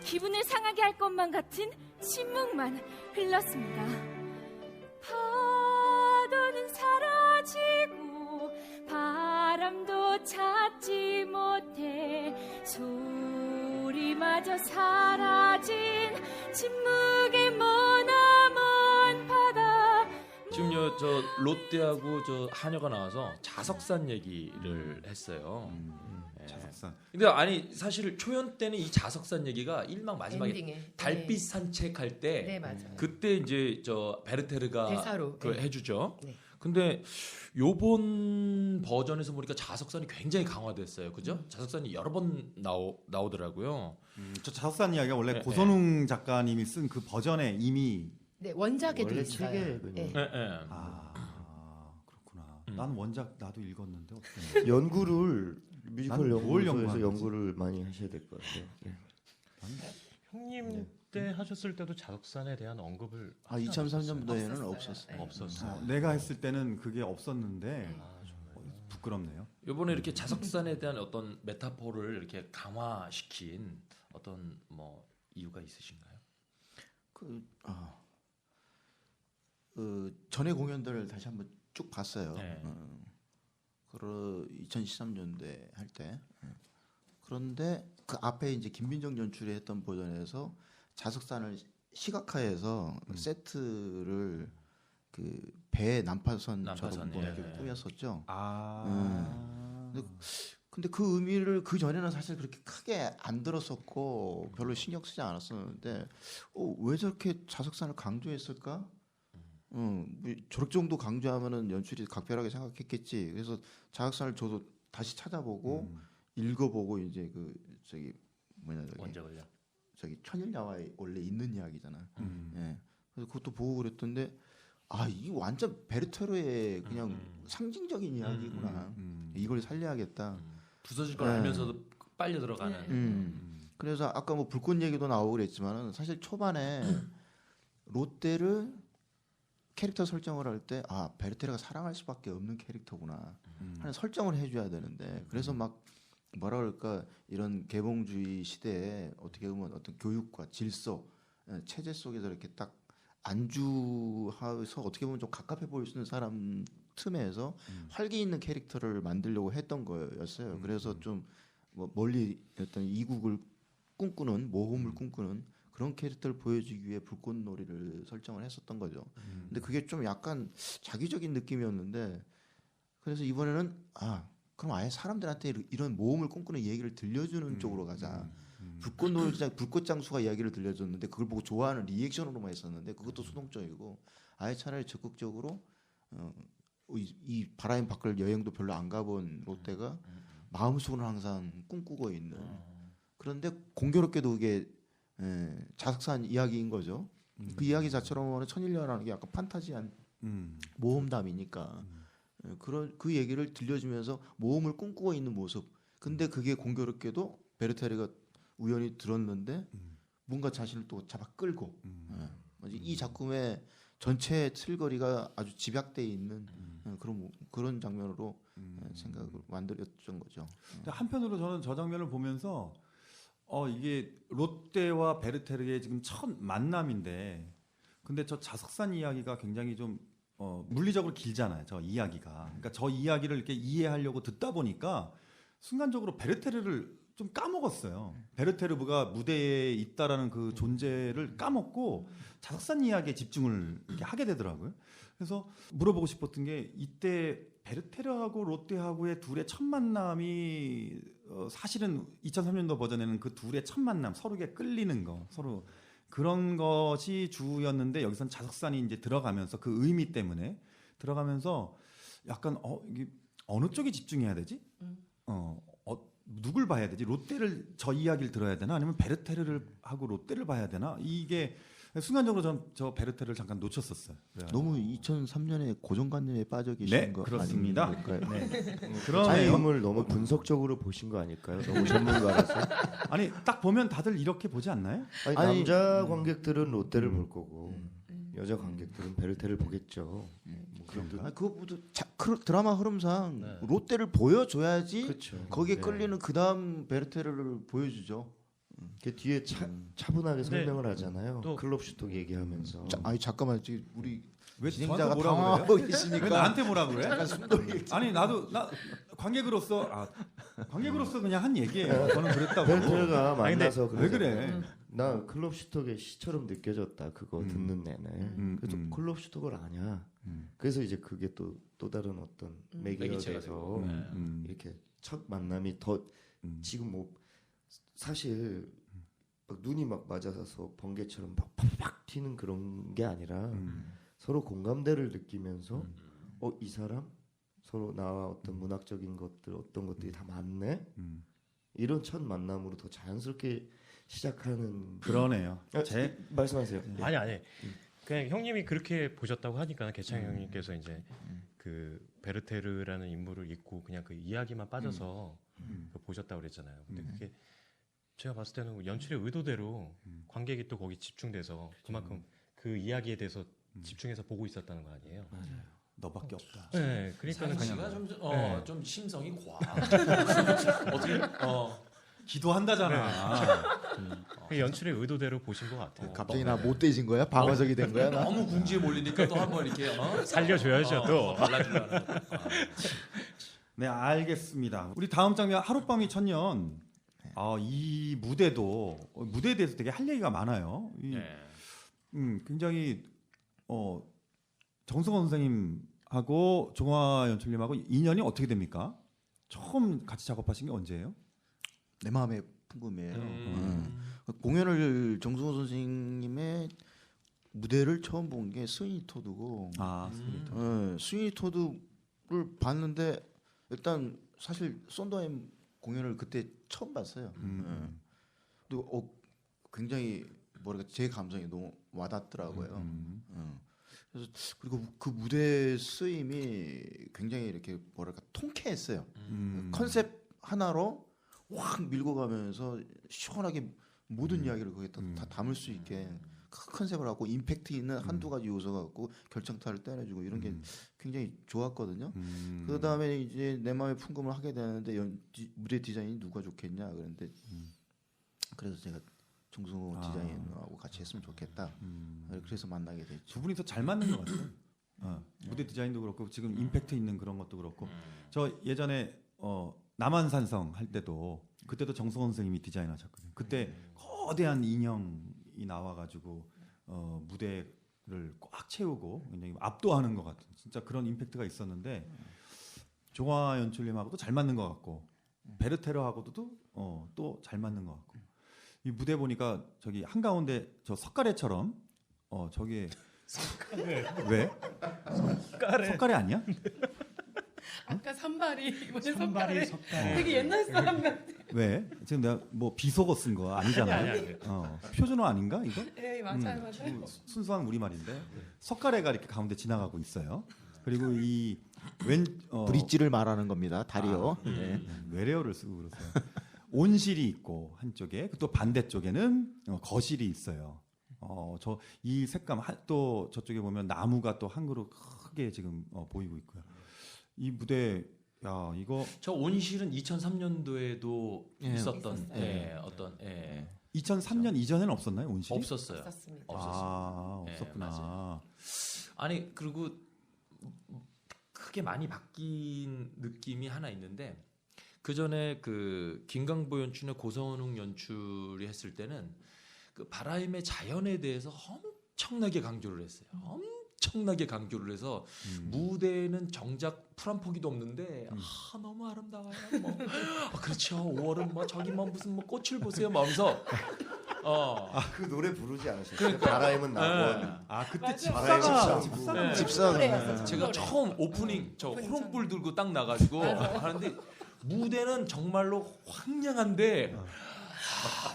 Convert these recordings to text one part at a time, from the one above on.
기분을 상하게 할 것만 같은 침묵만 흘렀습니다. 파도는 사라지고 바람도 찾지 못해 소리마저 사라진 침묵의 머나먼 바다. 지금 저 롯데하고 저 한여가 나와서 자석산 얘기를 했어요. 네. 자석산. 근데 아니 사실 초연 때는 이 자석산 얘기가 1막 마지막에 엔딩에. 달빛 산책할 때 네, 맞아요. 그때 이제 저 베르테르가 대사로 그 해주죠. 네. 근데 요번 버전에서 보니까 자석산이 굉장히 강화됐어요. 그죠? 자석산이 여러 번 나오더라고요. 저 자석산 이야기가 원래 네, 고선웅 작가님이 쓴 그 버전에 이미 네, 원작에도 원래 있어요. 책에 그냥 네. 네. 그렇구나. 난 원작 나도 읽었는데 어떻게 연구를 뮤지컬 난뭘 연구소에서 연구하는 거지? 연구를 많이 하셔야 될 것 같아요. 네. 형님 때 하셨을 때도 자석산에 대한 언급을 2003년도에는 없었어요. 네. 없었어요. 내가 했을 때는 그게 없었는데 아, 정말요? 부끄럽네요. 요번에 이렇게 자석산에 대한 어떤 메타포를 이렇게 강화시킨 어떤 뭐 이유가 있으신가요? 전에 공연들을 다시 한번 쭉 봤어요. 네. 2013년도에 할 때. 그런데 그 앞에 이제 김민정 연출이 했던 버전에서 자석산을 시각화해서 세트를 그 배 난파선처럼 뭐 예. 이렇게 꾸몄었죠. 아. 근데 그 의미를 그 전에는 사실 그렇게 크게 안 들었었고 별로 신경 쓰지 않았었는데 왜 저렇게 자석산을 강조했을까? 뭐 저렇게 정도 강조하면은 연출이 각별하게 생각했겠지. 그래서 자석산을 저도 다시 찾아보고 읽어보고 이제 그 저기 뭐냐 저기 원작을요. 저기 천일야화에 원래 있는 이야기잖아. 예. 그래서 그것도 보고 그랬던데 이게 완전 베르테르의 그냥 상징적인 이야기구나. 이걸 살려야겠다. 부서질 걸 네. 알면서도 빨려 들어가는. 그래서 아까 뭐 불꽃 얘기도 나오고 그랬지만은 사실 초반에 롯데를 캐릭터 설정을 할 때 베르테르가 사랑할 수밖에 없는 캐릭터구나 하는 설정을 해줘야 되는데 그래서 막 뭐라 그럴까 이런 개봉주의 시대에 어떻게 보면 어떤 교육과 질서 체제 속에서 이렇게 딱 안주해서 어떻게 보면 좀 갑갑해 보일 수 있는 사람 틈에서 활기 있는 캐릭터를 만들려고 했던 거였어요. 그래서 좀 뭐 멀리 어떤 이국을 꿈꾸는 모험을 꿈꾸는 그런 캐릭터를 보여주기 위해 불꽃놀이를 설정을 했었던 거죠. 근데 그게 좀 약간 자기적인 느낌이었는데 그래서 이번에는 그럼 아예 사람들한테 이런 모험을 꿈꾸는 얘기를 들려주는 쪽으로 가자. 불꽃놀이장 불꽃장수가 이야기를 들려줬는데 그걸 보고 좋아하는 리액션으로만 했었는데 그것도 수동적이고 아예 차라리 적극적으로 이 바라인 밖을 여행도 별로 안 가본 롯데가 마음속으로 항상 꿈꾸고 있는 그런데 공교롭게도 그게 자석산 이야기인 거죠. 그 이야기 자체로는 천일야라는 게 약간 판타지한 모험담이니까 그런 그 얘기를 들려주면서 모험을 꿈꾸고 있는 모습. 근데 그게 공교롭게도 베르테르가 우연히 들었는데 뭔가 자신을 또 잡아 끌고 이 작품의 전체 틀거리가 아주 집약돼 있는 그런 장면으로 생각을 만들었던 거죠. 한편으로 저는 저 장면을 보면서 이게 롯데와 베르테르의 지금 첫 만남인데 근데 저 자석산 이야기가 굉장히 좀 물리적으로 길잖아요. 저 이야기가. 그러니까 저 이야기를 이렇게 이해하려고 듣다 보니까 순간적으로 베르테르를 좀 까먹었어요. 베르테르가 무대에 있다라는 그 존재를 까먹고 자석산 이야기에 집중을 이렇게 하게 되더라고요. 그래서 물어보고 싶었던 게 이때 베르테르하고 롯데하고의 둘의 첫 만남이 사실은 2003년도 버전에는 그 둘의 첫 만남 서로에게 끌리는 거 서로 그런 것이 주였는데 여기선 자석산이 이제 들어가면서 그 의미 때문에 들어가면서 약간 이게 어느 쪽에 집중해야 되지? 누굴 봐야 되지? 롯데를 저 이야기를 들어야 되나? 아니면 베르테르를 하고 롯데를 봐야 되나? 이게 순간적으로 전 저 베르테르를 잠깐 놓쳤었어요. 너무 2003년에 고정관념에 빠져 계신 거 그렇습니다. 아닙니까? 타임을 너무 분석적으로 보신 거 아닐까요? 너무 전문가라서. 아니 딱 보면 다들 이렇게 보지 않나요? 아니, 남자 관객들은 롯데를 볼 거고 여자 관객들은 베르테를 보겠죠. 그런가? 그것보다 드라마 흐름상 롯데를 보여줘야지 그렇죠. 거기에 네. 끌리는 그 다음 베르테르를 보여주죠. 그 뒤에 차분하게 근데 설명을 하잖아요. 또- 클럽 슈터 얘기하면서. 아니 잠깐만 지금 우리 왜 진행자가 저한테 뭐라 당황하고 그래요? 있으니까 왜 나한테 뭐라 그래? 잠깐 숨돌이 아니 나 관객으로서 그냥 한 얘기예요. 저는 그랬다고. 벨트가 아니, 근데 만나서 왜 그러잖아요. 그래? 나 클럽 슈터의 시처럼 느껴졌다. 그거 듣는 내내. 그래서 클럽 슈터가 아니야. 그래서 이제 그게 또 다른 어떤 매개가 매개체가 돼서 되고. 네. 이렇게 첫 만남이 더 지금 뭐 사실 막 눈이 막 맞아서 번개처럼 막 팍팍 튀는 그런 게 아니라 서로 공감대를 느끼면서 이 사람 서로 나와 어떤 문학적인 것들 어떤 것들이 다 맞네. 이런 첫 만남으로 더 자연스럽게 시작하는 그러네요. 말씀하세요. 아니 그냥 형님이 그렇게 보셨다고 하니까 개창 형님께서 이제 그 베르테르라는 인물을 잊고 그냥 그 이야기만 빠져서 보셨다고 그랬잖아요. 근데 그게 제가 봤을 때는 연출의 의도대로 관객이 또 거기 집중돼서 그만큼 그 이야기에 대해서 집중해서 보고 있었다는 거 아니에요? 너밖에 없다. 네, 그러니까는 사연 씨가 네. 좀 심성이 과하. 어떻게 기도한다잖아. 그 연출의 의도대로 보신 것 같아요. 갑자기 나 못돼진 거야? 방어적이 된 거야? 나? 너무 궁지에 몰리니까 또 한번 이렇게 살려줘야죠, 또. 발라주려는. 네, 알겠습니다. 우리 다음 장면 하룻밤이 천년. 이 무대에 대해서 되게 할 얘기가 많아요. 굉장히 정승원 선생님하고 종화 연출님하고 인연이 어떻게 됩니까? 처음 같이 작업하신 게 언제예요? 내 마음의 풍금이에요. 공연을 정승호 선생님의 무대를 처음 본 게 스위니 토드고 스위니 토드를 봤는데 일단 사실 썬더햄 공연을 그때 처음 봤어요. 그리고 굉장히 뭐랄까 제 감성이 너무 와닿더라고요. 그래서 그리고 그 무대 쓰임이 굉장히 이렇게 뭐랄까 통쾌했어요. 컨셉 하나로 확 밀고 가면서 시원하게 모든 이야기를 거기에 다 담을 수 있게 큰 컨셉을 갖고 임팩트 있는 한두 가지 요소 갖고 결정타를 때려주고 이런 게 굉장히 좋았거든요. 그 다음에 이제 내 마음의 풍금을 하게 되는데 무대 디자인이 누가 좋겠냐 그랬는데 그래서 제가 정승호 디자이너하고 같이 했으면 좋겠다. 그래서 만나게 됐죠. 두 분이 더 잘 맞는 것 같아요. 무대 디자인도 그렇고 지금 임팩트 있는 그런 것도 그렇고 저 예전에 남한산성 할 때도 그때도 정승원 선생님이 디자인하셨거든요. 그때 거대한 인형이 나와가지고 무대를 꽉 채우고 굉장히 압도하는 것 같은 진짜 그런 임팩트가 있었는데 종화 연출님하고도 잘 맞는 것 같고 베르테르하고도 또 잘 맞는 것 같고 이 무대 보니까 저기 한가운데 저 석가래처럼 저기에 왜? 석가래 아니야? 아까 산발이 이번에 산발이 석가래 되게 옛날 사람 같아. 왜? 지금 내가 뭐 비속어 쓴 거 아니잖아요. 아니. 표준어 아닌가 이거? 네 맞아요. 순수한 우리말인데 석가래가 이렇게 가운데 지나가고 있어요. 그리고 이 브릿지를 말하는 겁니다. 다리요. 네. 외래어를 쓰고 그러세요. 온실이 있고 한쪽에 또 반대쪽에는 거실이 있어요. 저 이 색감 또 저쪽에 보면 나무가 또 한 그루 크게 지금 보이고 있고요. 이 무대 이거 저 온실은 2003년도에도 예, 있었던 있었어요. 어떤 2003년 이전에는 없었나요 온실이? 없었어요. 없었습니다. 없었구나. 맞아요. 아니 그리고 크게 많이 바뀐 느낌이 하나 있는데 그 전에 그 김강보 연출의 고성훈 연출이 했을 때는 그 바라임의 자연에 대해서 엄청나게 강조를 했어요. 엄청나게 강조를 해서 무대는 정작 풀 한 포기도 없는데 너무 아름다워요. 뭐 그렇죠. 5월은 뭐 저기 뭐 무슨 뭐 꽃을 보세요. 막 하면서 그 노래 부르지 않으셨어요? 그러니까. 바라임은 나고. 그때 집사가 집사가 제가 처음 오프닝 저 호롱불 들고 딱 나가지고 하는데 무대는 정말로 황량한데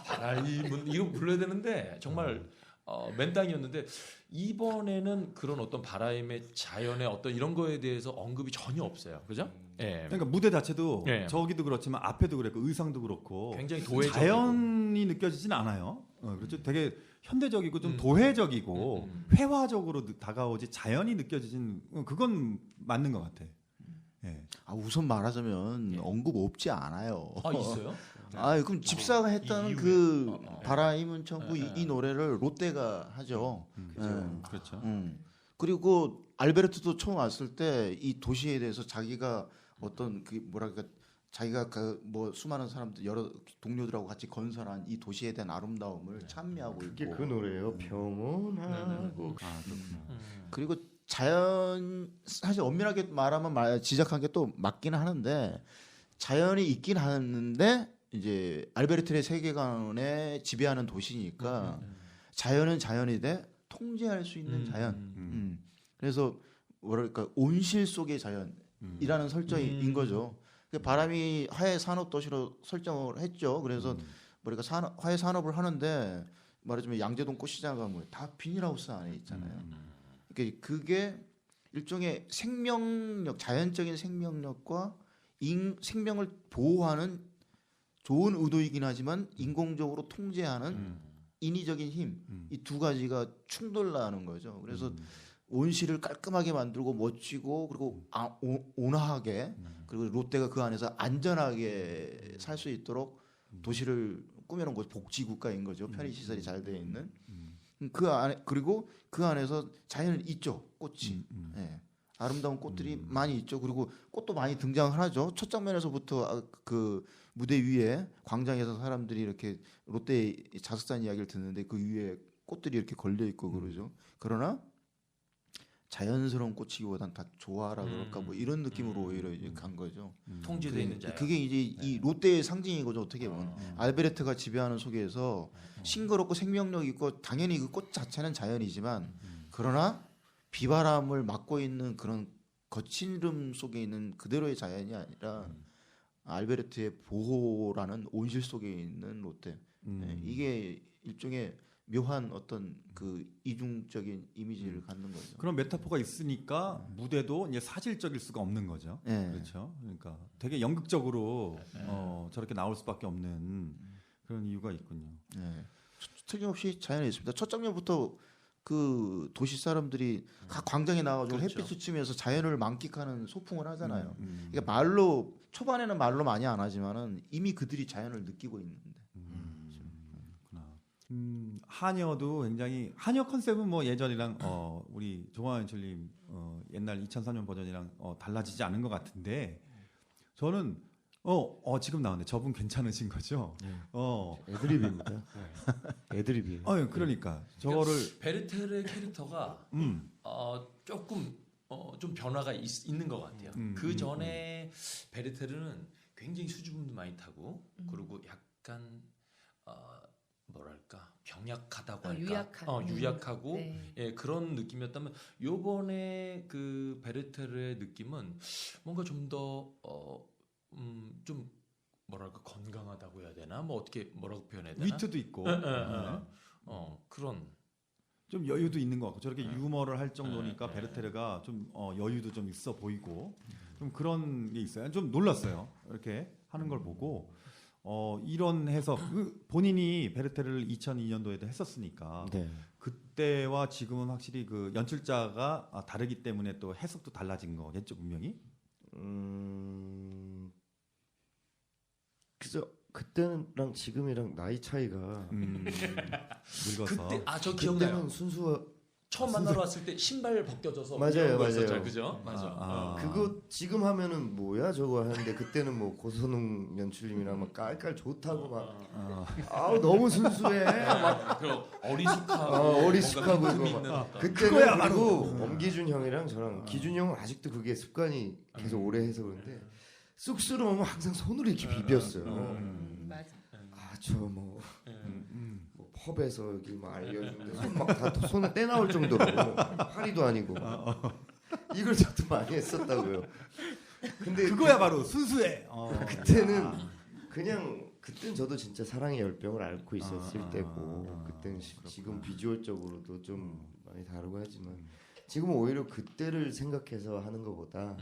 바라임은 이거 불러야 되는데 정말 맨땅이었는데 이번에는 그런 어떤 바라임의 자연의 어떤 이런 거에 대해서 언급이 전혀 없어요. 그죠? 예. 그러니까 무대 자체도 예. 저기도 그렇지만 앞에도 그랬고 의상도 그렇고 굉장히 도회적이고 자연이 느껴지진 않아요. 그렇죠. 되게 현대적이고 좀 도회적이고 회화적으로 다가오지 자연이 느껴지진 그건 맞는 것 같아. 예. 우선 말하자면 언급 없지 않아요. 아 있어요? 그럼 집사가 했다는 이후에. 그 바람은 천국 이 노래를 롯데가 하죠. 그렇죠. 그리고 알베르토도 처음 왔을 때 이 도시에 대해서 자기가 어떤 그 뭐랄까 자기가 그 뭐 수많은 사람들 여러 동료들하고 같이 건설한 이 도시에 대한 아름다움을 찬미하고 이게 있고 그 노래예요. 평온하고. 그리고 자연 사실 엄밀하게 말하면 지적한 게 또 맞기는 하는데 자연이 있긴 하는데 이제 알베르트의 세계관에 지배하는 도시니까 자연은 자연이되 통제할 수 있는 자연. 그래서 뭐랄까 온실 속의 자연이라는 설정인 거죠. 바람이 화해 산업 도시로 설정을 했죠. 그래서 뭐랄까 화해 산업을 하는데 말하자면 양재동 꽃시장가 뭐 다 비닐하우스 안에 있잖아요. 그러니까 그게 일종의 생명력, 자연적인 생명력과 생명을 보호하는 좋은 의도이긴 하지만 인공적으로 통제하는 인위적인 힘, 이 두 가지가 충돌나는 거죠. 그래서 온실을 깔끔하게 만들고 멋지고 그리고 온화하게 그리고 롯데가 그 안에서 안전하게 살 수 있도록 도시를 꾸며놓은 곳 복지국가인 거죠. 편의시설이 잘 되어 있는. 그 안에 그리고 그 안에서 자연은 있죠. 꽃이 예. 아름다운 꽃들이 많이 있죠. 그리고 꽃도 많이 등장을 하죠. 첫 장면에서부터 그 무대 위에 광장에서 사람들이 이렇게 롯데 자석산 이야기를 듣는데 그 위에 꽃들이 이렇게 걸려 있고 그러죠. 그러나 자연스러운 꽃이기보단 다 조화라 그럴까 뭐 이런 느낌으로 오히려 이제 간 거죠. 통제되어 있는 자연. 그게 이제 이 롯데의 상징인 거죠. 어떻게 보면 알베르트가 지배하는 속에서 싱그럽고 생명력 있고 당연히 그 꽃 자체는 자연이지만 그러나 비바람을 막고 있는 그런 거친 이름 속에 있는 그대로의 자연이 아니라 알베르트의 보호라는 온실 속에 있는 롯데. 네, 이게 일종의 묘한 어떤 그 이중적인 이미지를 갖는 거죠. 그런 메타포가 있으니까 무대도 이제 사실적일 수가 없는 거죠. 네. 그렇죠. 그러니까 되게 연극적으로 저렇게 나올 수밖에 없는 그런 이유가 있군요. 네. 틀림없이 자연에 있습니다. 첫 장면부터 그 도시 사람들이 각 광장에 나와가지고 그렇죠. 햇빛을 쬐면서 자연을 만끽하는 소풍을 하잖아요. 그러니까 말로 초반에는 말로 많이 안 하지만은 이미 그들이 자연을 느끼고 있는데. 하녀도 굉장히 하녀 컨셉은 뭐 예전이랑 우리 조광현철님 옛날 2003년 버전이랑 달라지지 않은 것 같은데 저는 지금 나왔네. 저분 괜찮으신 거죠? 애드립입니다. 애드립이에요. 그러니까 저거를 베르테르의 캐릭터가 조금 좀 변화가 있는 것 같아요. 그 전에 베르테르는 굉장히 수줍음도 많이 타고 그리고 약간 뭐랄까 병약하다고 할까, 유약하고 네. 예, 그런 느낌이었다면 요번에 그 베르테르의 느낌은 뭔가 좀 더 좀 뭐랄까 건강하다고 해야 되나, 뭐 어떻게 뭐라고 표현해야 되나? 위트도 있고 그런 좀 여유도 있는 것 같고 저렇게 유머를 할 정도니까 베르테르가 좀 여유도 좀 있어 보이고 좀 그런 게 있어요. 좀 놀랐어요. 이렇게 하는 걸 보고 이런 해석 본인이 베르테르를 2002년도에도 했었으니까 네. 그때와 지금은 확실히 그 연출자가 다르기 때문에 또 해석도 달라진 거겠죠 분명히. 그죠. 그때랑 지금이랑 나이 차이가 늙어서. 그때 저 기억나요. 그때는 순수하 처음 만나러 왔을 때 신발 벗겨져서 맞아요, 이런 거 맞아요. 있었잖아요. 그죠? 맞아. 그거 지금 하면은 뭐야 저거 하는데 그때는 뭐 고선웅 연출님이랑 막 깔깔 좋다고 막 아우 너무 순수해 막 어리숙하고 어리숙하고 뭔가 이거 틈이 있는 막 어떤. 그때는 그리고 엄기준 형이랑 저랑 기준 형은 아직도 그게 습관이 계속 오래 해서 그런데 쑥스러우면 항상 손으로 이렇게 비볐어요. 맞아. 저 뭐 펍에서 여기 막 알려주는데 손 막 다 손을 떼나올 정도로 파리도 아니고 이걸 저도 많이 했었다고요. 근데 그거야 바로 순수해. 그때는 그냥 그땐 저도 진짜 사랑의 열병을 앓고 있었을 때고 그때는 지금 비주얼적으로도 좀 많이 다르고 하지만 지금은 오히려 그때를 생각해서 하는 것보다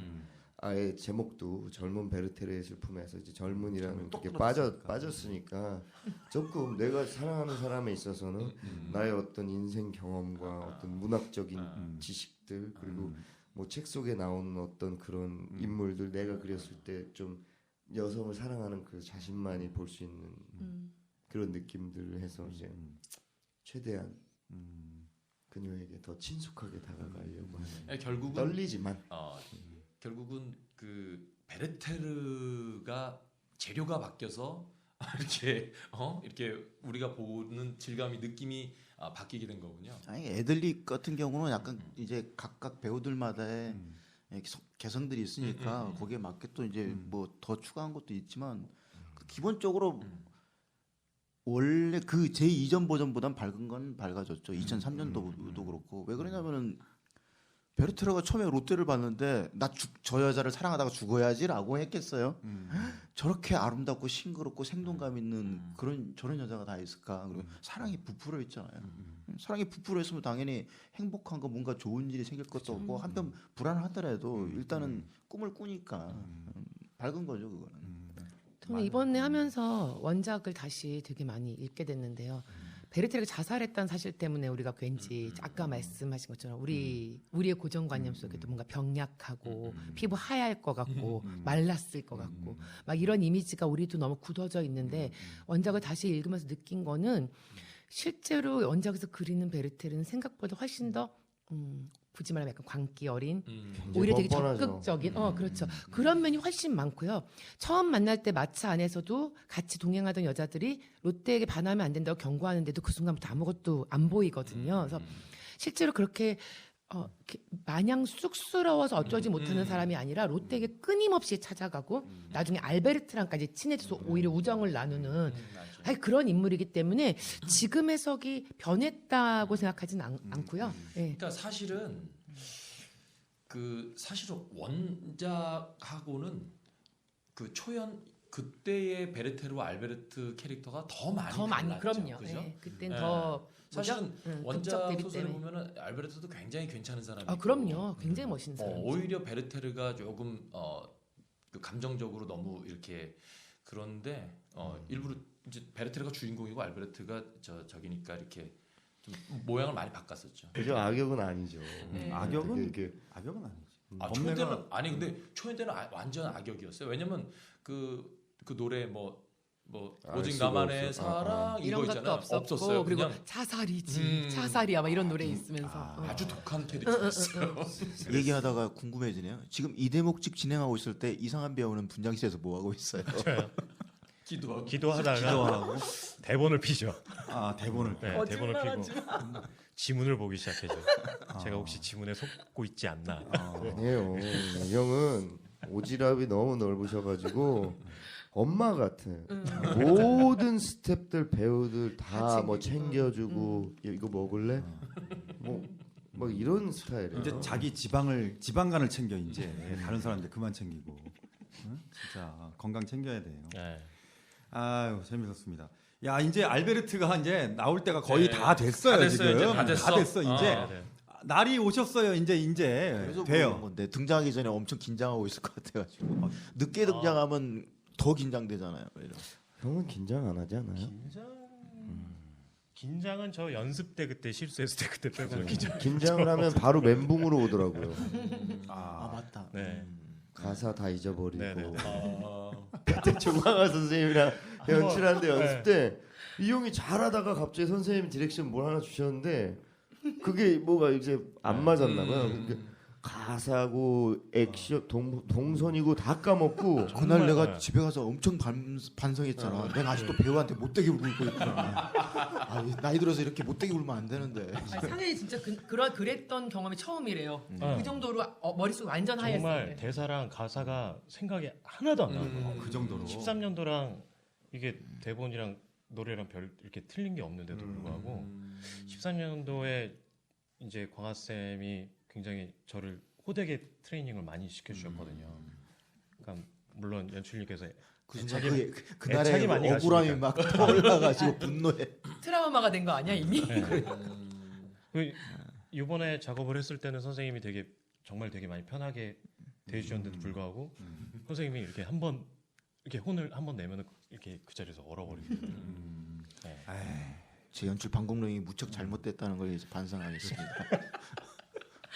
아예 제목도 젊은 베르테르의 슬픔에서 이제 젊은이라는 게 빠졌으니까 조금 내가 사랑하는 사람에 있어서는 나의 어떤 인생 경험과 어떤 문학적인 지식들 그리고 뭐 책 속에 나오는 어떤 그런 인물들 내가 그렸을 때 좀 여성을 사랑하는 그 자신만이 볼 수 있는 그런 느낌들을 해서 이제 최대한 그녀에게 더 친숙하게 다가가려고 하는 결국은 떨리지만 결국은 그 베르테르가 재료가 바뀌어서 이렇게 우리가 보는 질감이 느낌이 바뀌게 된 거군요. 아니 애들리 같은 경우는 약간 이제 각각 배우들마다의 개성들이 있으니까 거기에 맞게 또 이제 뭐 더 추가한 것도 있지만 기본적으로 원래 그 제 이전 버전보단 밝은 건 밝아졌죠. 2003년도도 그렇고 왜 그러냐면은 베르테르가 처음에 롯데를 봤는데 저 여자를 사랑하다가 죽어야지라고 했겠어요. 저렇게 아름답고 싱그럽고 생동감 있는 저런 여자가 다 있을까? 그리고 사랑이 부풀어 있잖아요. 사랑이 부풀어 있으면 당연히 행복한 거 뭔가 좋은 일이 생길 것도 없고 한편 불안하더라도 일단은 꿈을 꾸니까 밝은 거죠 그거는. 저는 이번에 하면서 원작을 다시 되게 많이 읽게 됐는데요. 베르테르가 자살했다는 사실 때문에 우리가 왠지 아까 말씀하신 것처럼 우리의 고정관념 속에도 뭔가 병약하고 피부 하얄 것 같고 말랐을 것 같고 막 이런 이미지가 우리도 너무 굳어져 있는데 원작을 다시 읽으면서 느낀 거는 실제로 원작에서 그리는 베르테르는 생각보다 훨씬 더 굳이 말하면 약간 광기 어린 오히려 되게 뻔뻔하죠. 적극적인 그렇죠. 그런 면이 훨씬 많고요. 처음 만날 때 마차 안에서도 같이 동행하던 여자들이 롯데에게 반하면 안 된다고 경고하는데도 그 순간부터 아무것도 안 보이거든요. 그래서 실제로 그렇게 이렇게 마냥 쑥스러워서 어쩌지 못하는 사람이 아니라 롯데에게 끊임없이 찾아가고 나중에 알베르트랑까지 친해져서 오히려 우정을 나누는 그런 인물이기 때문에 지금 해석이 변했다고 생각하지는 않고요. 네. 그러니까 사실은 원작하고는 그 초연 그때의 베르테르와 알베르트 캐릭터가 더 많이 달랐죠. 그럼요. 그죠? 네. 그때는 더 사실은 원작 대비 소설을 때문에. 보면은 알베르트도 굉장히 괜찮은 사람이고 그럼요. 굉장히 멋있는 사람. 오히려 베르테르가 조금 그 감정적으로 너무 이렇게 그런데 일부러 이제 베르테르가 주인공이고 알베르트가 저기니까 이렇게 좀 모양을 많이 바꿨었죠. 그죠? 악역은 아니죠. 악역은 이게 악역은 아니지. 초연 때는 근데 초연 때는 완전 악역이었어요. 왜냐면 그 노래 오직 수가 나만의 없어. 사랑 이런 이거 것도 있잖아요. 없었고 없었어요. 그리고 그냥 자살이지 자살이야 막 이런 노래 있으면서 아주 독한 캐릭터였어요. 얘기하다가 궁금해지네요. 지금 이 대목집 진행하고 있을 때 이상한 배우는 분장실에서 뭐 하고 있어요? 기도하다가 기도하고 대본을 피죠. 대본을 네, 대본을 피고 지문을 보기 시작해죠. 제가 혹시 지문에 속고 있지 않나. 아니에요. 이 형은 오지랖이 너무 넓으셔가지고 엄마 같은 모든 스태프들 배우들 다 뭐 챙겨주고 이거 먹을래? 뭐 이런 스타일이에요. 이제 자기 지방간을 챙겨 이제 다른 사람들 그만 챙기고 진짜 건강 챙겨야 돼요. 네. 아유 재밌었습니다. 야 이제 알베르트가 이제 나올 때가 거의 다 됐어요. 다 됐어요, 지금 이제 다 됐어. 이제 네. 날이 오셨어요. 이제 그래서 돼요. 건데 등장하기 전에 엄청 긴장하고 있을 것 같아가지고 늦게 등장하면 더 긴장되잖아요. 형은 긴장 안 하지 않아요? 긴장은 저 연습 때 그때 실수했을 때 그때 빼고는 긴장을 하면 바로 멘붕으로 오더라고요. 맞다. 네. 가사 다 잊어버리고. 네네. 그때 조광아 선생님이랑 연출하는데 연습 때 이 형이 잘하다가 갑자기 선생님 디렉션 뭘 하나 주셨는데 그게 뭐가 이제 안 맞았나 봐요. 그러니까 가사고 액션 동선이고 다 까먹고 그날 내가 집에 가서 엄청 반성했잖아. 내가 아직도 배우한테 못되게 울고 있구나. 나이 들어서 이렇게 못되게 울면 안 되는데. 사실 진짜 그랬던 경험이 처음이래요. 그 정도로 머릿속 완전 정말 하였어요. 대사랑 가사가 생각이 하나도 안 나요. 그 정도로. 13년도랑 이게 대본이랑 노래랑 이렇게 틀린 게 없는데도 불구하고 13년도에 이제 광하 쌤이 굉장히 저를 호되게 트레이닝을 많이 시켜주셨거든요. 그러니까 물론 연출님께서 그 순간 그날의 애착이 많이 억울함이 막 떠올라가지고 분노해. 트라우마가 된 거 아니야 이미? 이번에 작업을 했을 때는 선생님이 정말 되게 많이 편하게 대해주셨는데도 불구하고 선생님이 이렇게 한번 이렇게 혼을 한번 내면은 이렇게 그 자리에서 얼어버리거든요. 네. 제 연출 방공력이 무척 잘못됐다는 걸 이제 반성하겠습니다.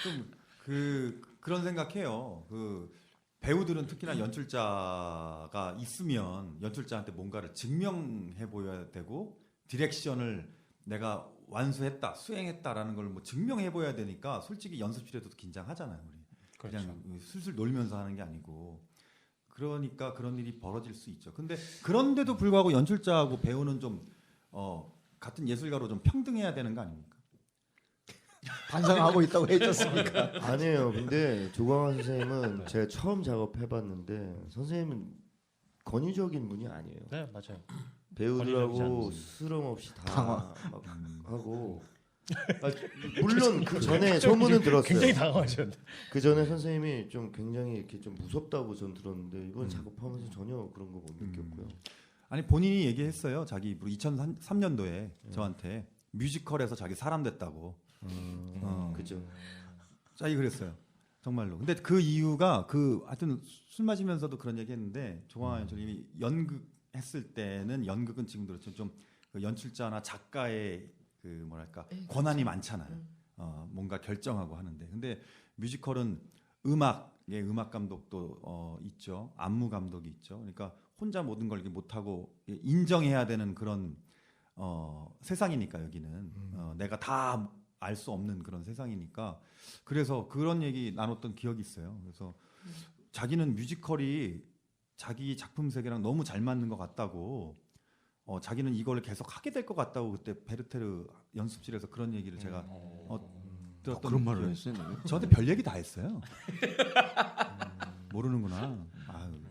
좀 그 그런 생각해요. 그 배우들은 특히나 연출자가 있으면 연출자한테 뭔가를 증명해 보여야 되고 디렉션을 내가 완수했다, 수행했다라는 걸 뭐 증명해 보여야 되니까 솔직히 연습실에도 긴장하잖아요. 우리 그냥 술술 놀면서 하는 게 아니고 그러니까 그런 일이 벌어질 수 있죠. 근데 그런데도 불구하고 연출자하고 배우는 좀 같은 예술가로 좀 평등해야 되는 거 아닙니까? 반성하고 있다고 해줬습니까? 아니에요. 근데 조광환 선생님은 제가 처음 작업해봤는데 선생님은 권위적인 분이 아니에요. 네, 맞아요. 배우들하고 스스럼 없이 다 막 하고. 물론 그 전에 소문은 들었어요. 굉장히 당황하셨는데. 그 전에 선생님이 좀 굉장히 이렇게 좀 무섭다고 전 들었는데 이번 작업하면서 전혀 그런 거 못 느꼈고요. 아니 본인이 얘기했어요. 자기 입으로 2003년도에 저한테 뮤지컬에서 자기 사람 됐다고. 그죠. 자기 그랬어요. 정말로. 근데 그 이유가 하여튼 술 마시면서도 그런 얘기했는데 조광환 연출님이 연극했을 때는 연극은 지금도 그렇죠. 좀 그 연출자나 작가의 그 뭐랄까 권한이 많잖아요. 뭔가 결정하고 하는데. 근데 뮤지컬은 음악 감독도 있죠. 안무 감독이 있죠. 그러니까 혼자 모든 걸 이렇게 못하고 인정해야 되는 그런 세상이니까 여기는 내가 다 알 수 없는 그런 세상이니까 그래서 그런 얘기 나눴던 기억이 있어요. 그래서 자기는 뮤지컬이 자기 작품 세계랑 너무 잘 맞는 것 같다고 자기는 이걸 계속 하게 될 것 같다고 그때 베르테르 연습실에서 그런 얘기를 제가 들었던 그런 말을 했어요. 저한테 별 얘기 다 했어요. 모르는구나.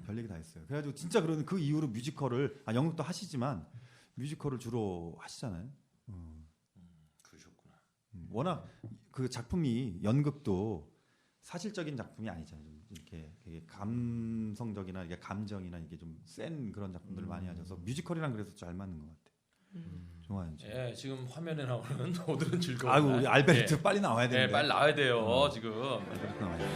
별 얘기 다 했어요. 그래가지고 진짜 그 이후로 뮤지컬을 연극도 하시지만 뮤지컬을 주로 하시잖아요. 그러셨구나. 워낙 그 작품이 연극도 사실적인 작품이 아니잖아요. 좀 이렇게 되게 감성적이나 이게 감정이나 이게 좀 센 그런 작품들을 많이 하셔서 뮤지컬이랑 그래서 잘 맞는 것 같아요. 좋아요. 예, 지금 화면에 나오는 오늘은 즐거운 아이고 날. 우리 알베르트 예. 빨리 나와야 되는데. 네, 빨리 나와야 돼요. 지금. 알베르트 나와야 돼요.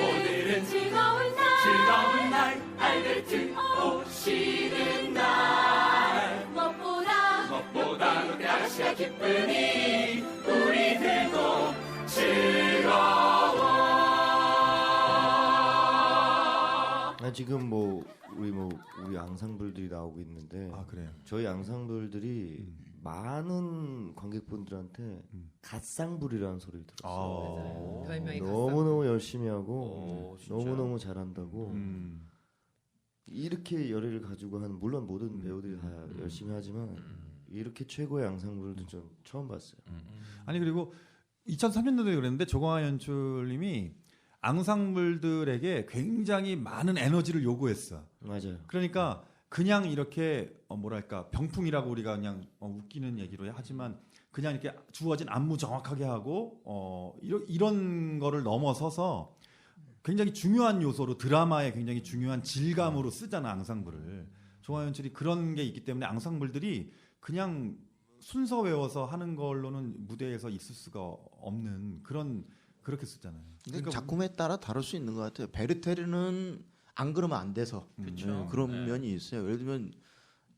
오늘은 즐거운 날 알베르트 오시는 날 무엇보다 롯데 아가씨가 기쁘니 우리들도 즐거워. 지금 우리 앙상블들이 나오고 있는데 그래요. 저희 앙상블들이 많은 관객분들한테 갓상블이라는 소리를 들었어요. 별명이 너무너무 열심히 하고 너무너무 잘한다고 이렇게 열의를 가지고 하는 물론 모든 배우들이 다 열심히 하지만 이렇게 최고의 앙상블도 좀 처음 봤어요. 아니 그리고 2003년도에 그랬는데 조광환 연출님이 앙상블들에게 굉장히 많은 에너지를 요구했어. 맞아요. 그러니까 그냥 이렇게 뭐랄까 병풍이라고 우리가 그냥 웃기는 얘기로 하지만 그냥 이렇게 주어진 안무 정확하게 하고 이런 거를 넘어서서 굉장히 중요한 요소로 드라마의 굉장히 중요한 질감으로 쓰잖아 앙상블을. 조광환 연출이 그런 게 있기 때문에 앙상블들이 그냥 순서 외워서 하는 걸로는 무대에서 있을 수가 없는 그렇게 쓰잖아요. 그러니까 작품에 따라 다를 수 있는 것 같아요. 베르테르는 안 그러면 안 돼서 그렇죠. 그런 면이 있어요. 예를 들면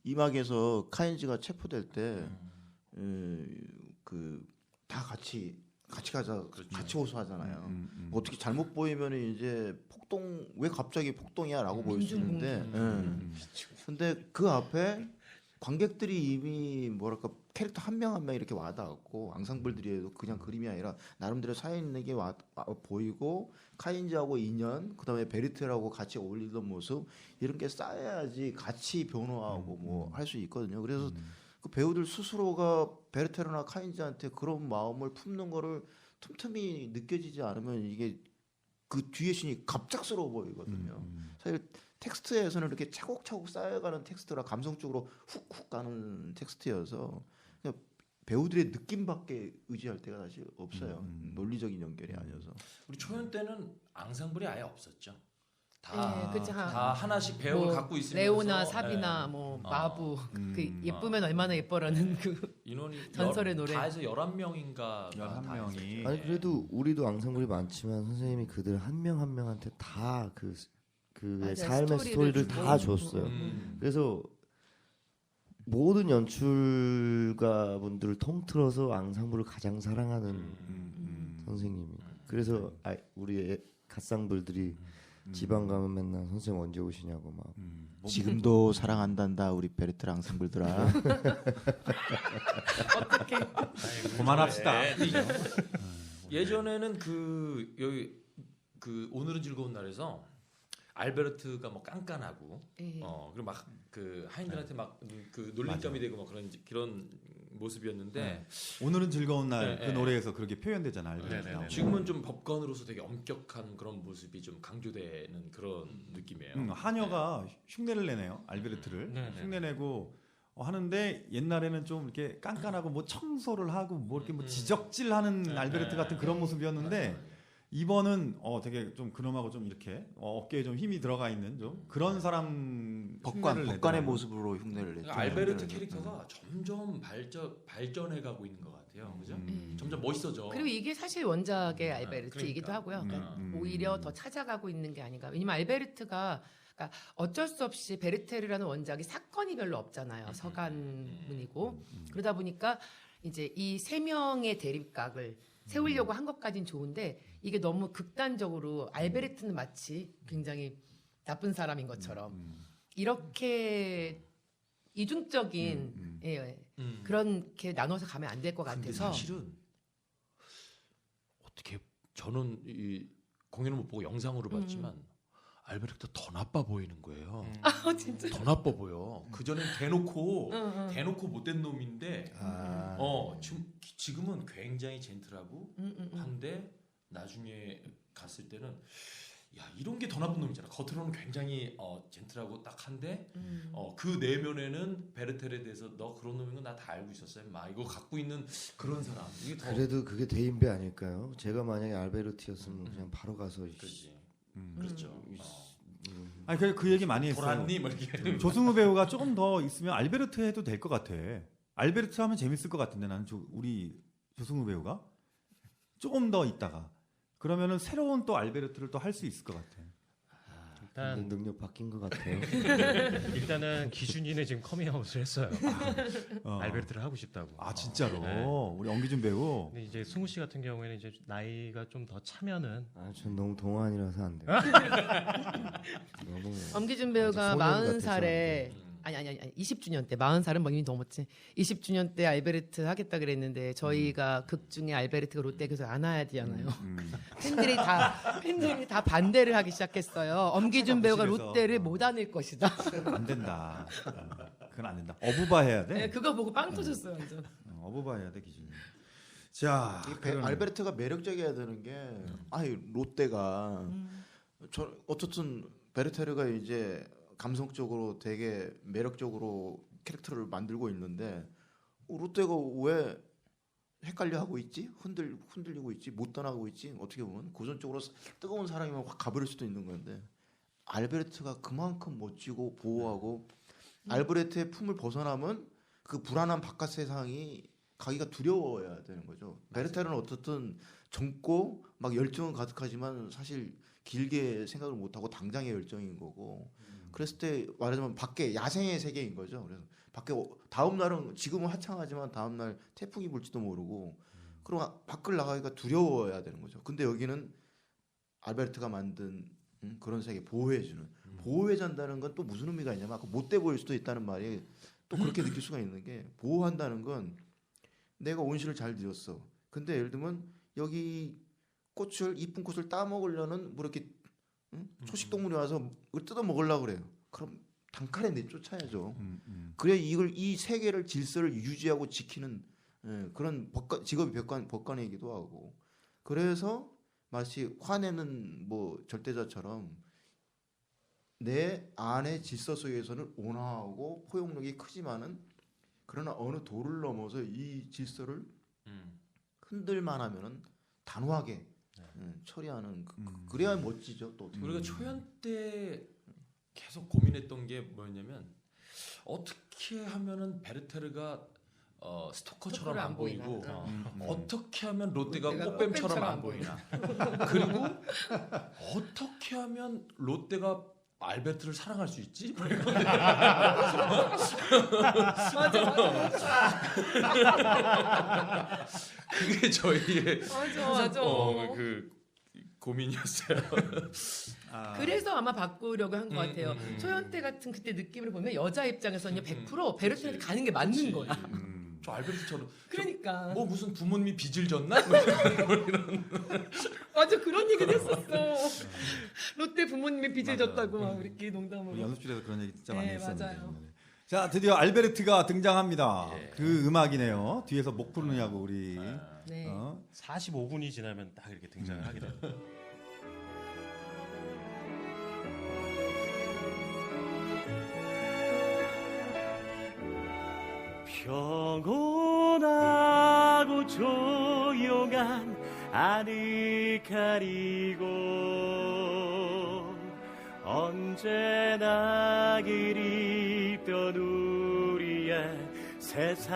이막에서 카인지가 체포될 때 그 다 같이 가자, 같이 호소하잖아요. 어떻게 잘못 보이면 이제 폭동 왜 갑자기 폭동이야라고 보일 수 있는데, 근데 그 앞에 관객들이 이미 뭐랄까 캐릭터 한 명 한 명 이렇게 와닿았고 앙상블들이에도 그냥 그림이 아니라 나름대로 사연 있는 게 보이고 카인지하고 인연 그다음에 베르테르하고 같이 어울리던 모습 이런 게 쌓여야지 같이 변화하고 뭐 할 수 있거든요. 그래서 그 배우들 스스로가 베르테르나 카인지한테 그런 마음을 품는 거를 틈틈이 느껴지지 않으면 이게 그 뒤에 신이 갑작스러워 보이거든요. 사실 텍스트에서는 이렇게 차곡차곡 쌓여가는 텍스트라 감성적으로 훅훅 가는 텍스트여서 그냥 배우들의 느낌밖에 의지할 때가 사실 없어요. 논리적인 연결이 아니어서. 우리 초연 때는 앙상블이 아예 없었죠. 다 하나씩 배역을 갖고 있으면서 레오나 사비나 마부 그 예쁘면 얼마나 예뻐라는 그 인원이 전설의 노래. 다 해서 11명인가 11명이 아니 그래도 우리도 앙상블이 많지만 선생님이 그들 한 명 한 명한테 다 그 맞아요. 삶의 스토리를 다 줬어요. 그래서 모든 연출가 분들을 통틀어서 앙상블을 가장 사랑하는 선생님이. 그래서 우리 갓상들들이 지방 가면 맨날 선생님 언제 오시냐고 막. 지금도 사랑한단다 우리 베르테르 앙상블들아. 어떻게 그만합시다. 예전에는 그 여기 그 오늘은 즐거운 날에서 알베르트가 뭐 깐깐하고 예. 그리고 막 그 하인들한테 막 그 놀림감이 되고 막 그런 모습이었는데 오늘은 즐거운 날 그 네, 노래에서 그렇게 표현되잖아. 네, 네, 네. 지금은 좀 법관으로서 되게 엄격한 그런 모습이 좀 강조되는 그런 느낌이에요. 하녀가 흉내를 내네요. 알베르트를 네, 네. 흉내내고 하는데 옛날에는 좀 이렇게 깐깐하고 뭐 청소를 하고 뭐 이렇게 뭐 지적질하는 알베르트 같은 그런 모습이었는데 이번은 되게 좀 근엄하고 좀 이렇게 어깨에 좀 힘이 들어가 있는 좀 그런 사람 흉내를 법관의 내더라고요. 모습으로 흉내를 냈죠. 그러니까 알베르트 캐릭터가 점점 발전해 가고 있는 것 같아요. 그죠? 점점 멋있어져. 그리고 이게 사실 원작의 알베르트이기도 그러니까. 하고요. 그러니까 오히려 더 찾아가고 있는 게 아닌가. 왜냐면 알베르트가 그러니까 어쩔 수 없이 베르테르라는 원작이 사건이 별로 없잖아요. 서간문이고 그러다 보니까 이제 이 세 명의 대립각을 세우려고 한 것까진 좋은데 이게 너무 극단적으로 알베르트는 마치 굉장히 나쁜 사람인 것처럼 이렇게 이중적인 예, 그렇게 나눠서 가면 안 될 것 근데 같아서 사실은 어떻게 저는 이 공연을 못 보고 영상으로 봤지만 알베르트가 더 나빠 보이는 거예요. 진짜 더 나빠 보여. 그 전엔 대놓고 못된 놈인데, 지금은 굉장히 젠틀하고 한데 나중에 갔을 때는 야 이런 게 더 나쁜 놈이잖아. 겉으로는 굉장히 젠틀하고 딱 한데 그 내면에는 베르테르에 대해서 너 그런 놈인 거 나 다 알고 있었어요. 막 이거 갖고 있는 그런 사람. 이게 더 그래도 그게 대인배 아닐까요? 제가 만약에 알베르트였으면 그냥 바로 가서 그렇지. 그렇죠. 아니 그 얘기 많이 했어요. 도란니 뭐 이렇게. 조승우 배우가 조금 더 있으면 알베르트 해도 될 것 같아. 알베르트 하면 재밌을 것 같은데 나는 우리 조승우 배우가 조금 더 있다가 그러면은 새로운 또 알베르트를 또 할 수 있을 것 같아. 일단 능력 바뀐 것 같아요. 일단은 기준이는 지금 커밍아웃을 했어요. 어. 알베르트를 하고 싶다고. 아 진짜로 네. 우리 엄기준 배우. 근데 이제 승우 씨 같은 경우에는 이제 나이가 좀 더 차면은 전 너무 동안이라서 안 돼요. 너무 엄기준 배우가 아직 소년 40살에 같아서 아니 20주년 때 40살은 뭐 이미 넘었지. 20주년 때 알베르트 하겠다 그랬는데 저희가 극 중에 알베르트가 롯데 계속 안 와야 되잖아요. 팬들이 다 반대를 하기 시작했어요. 엄기준 배우가 부실해서. 롯데를 못 안을 것이다. 안 된다. 그건 안 된다. 어부바 해야 돼. 네, 그거 보고 빵 터졌어요, 완전. 어부바 해야 돼 기준이. 자, 알베르트가 매력적이어야 되는 게 롯데가 어쨌든 베르테르가 이제 감성적으로 되게 매력적으로 캐릭터를 만들고 있는데 롯데가 왜 헷갈려 하고 있지? 흔들리고 있지? 못 떠나고 있지? 어떻게 보면 고전적으로 뜨거운 사랑이면 확 가버릴 수도 있는 건데 알베르트가 그만큼 멋지고 보호하고 알베르트의 품을 벗어나면 그 불안한 바깥 세상이 가기가 두려워야 되는 거죠. 베르테르는 어떻든 젊고 막 열정은 가득하지만 사실 길게 생각을 못하고 당장의 열정인 거고 그랬을 때 말하자면 밖에 야생의 세계인 거죠. 그래서 밖에 다음 날은 지금은 화창하지만 다음 날 태풍이 불지도 모르고 그럼 밖을 나가기가 두려워야 되는 거죠. 근데 여기는 알베르트가 만든 그런 세계 보호해주는 보호해준다는 건 또 무슨 의미가 있냐면 아까 못돼 보일 수도 있다는 말이 또 그렇게 느낄 수가 있는 게 보호한다는 건 내가 온실을 잘 들였어. 근데 예를 들면 여기 이쁜 꽃을 따 먹으려는 뭐 이렇게 초식 동물이 와서 이걸 뜯어 먹으려고 그래요. 그럼 단칼에 내쫓아야죠. 그래야 이 세계를 질서를 유지하고 지키는 그런 직업이 법관이기도 하고. 그래서 마치 화내는 뭐 절대자처럼 내 안의 질서 속에서는 온화하고 포용력이 크지만은 그러나 어느 도를 넘어서 이 질서를 흔들만 하면은 단호하게 처리하는 그래야 멋지죠. 또 우리가 초연 때 계속 고민했던 게 뭐였냐면 어떻게 하면은 베르테르가 스토커처럼 안 보이고 어떻게 하면 롯데가 꽃뱀처럼 안 보이나 그리고 어떻게 하면 롯데가 알베르트를 사랑할 수 있지? 그게 저희의 맞아. 그 고민이었어요. 그래서 아마 바꾸려고 한 것 같아요. 소연태 같은 그때 느낌을 보면 여자 입장에서는 100% 베르테르한테 가는 게 맞는 거야. 저 알베르트처럼 그러니까. 뭐 무슨 부모님이 빚을 졌나? 맞아, 그런 얘기도 했었어. 롯데 부모님이 빚을 졌다고 막 우리끼리 농담으로. 우리 연습실에서 그런 얘기 진짜 네, 많이 했었는데. 맞아요. 자, 드디어 알베르트가 등장합니다. 예. 그 음악이네요. 뒤에서 목 푸느냐고 우리. 네. 45분이 지나면 딱 이렇게 등장을 하게 돼요. 평온하고 조용한 아늑한 이곳 언제나 그립던 우리의 세상